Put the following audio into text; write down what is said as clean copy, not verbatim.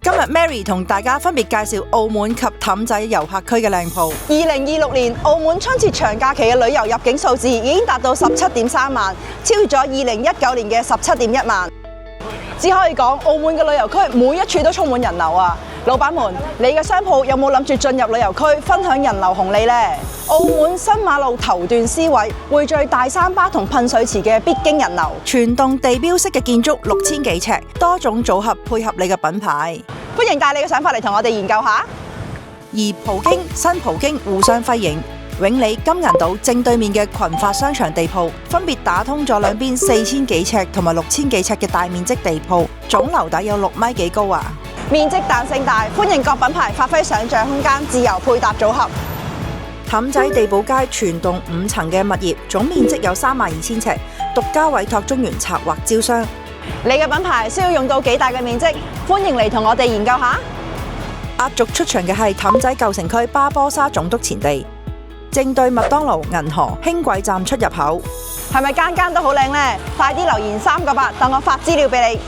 今日 Mary 同大家分別介紹澳門及氹仔遊客區嘅靚鋪。2026年澳門春節長假期嘅旅遊入境數字已經達到17.3萬，超越咗2019年嘅17.1萬。只可以講，澳門嘅旅遊區每一處都充滿人流啊！老闆們，你嘅商鋪有冇諗住進入旅遊區分享人流紅利呢？澳門新馬路頭段 C 位匯聚大三巴同噴水池嘅必經人流，全棟地標式嘅建築6000幾尺，多種組合配合你嘅品牌。歡迎帶你嘅想法嚟同我哋研究下。而葡京、新葡京互相輝映，永利金銀島正對面嘅群發商場地鋪，分別打通咗兩邊4000幾尺同埋6000幾尺嘅大面積地鋪，總樓底有6米幾高啊！面積彈性大，歡迎各品牌發揮想像空間，自由配搭組合。氹仔地堡街全棟5層嘅物業，總面積有32000尺，獨家委託中原策劃招商。你嘅品牌需要用到幾大嘅面積？歡迎嚟同我哋研究下。壓軸出場嘅係氹仔舊城區巴波沙總督前地，正對麥當勞、銀河、輕軌站出入口。係咪間間都好靚呢？快啲留言3個8，等我發資料俾你。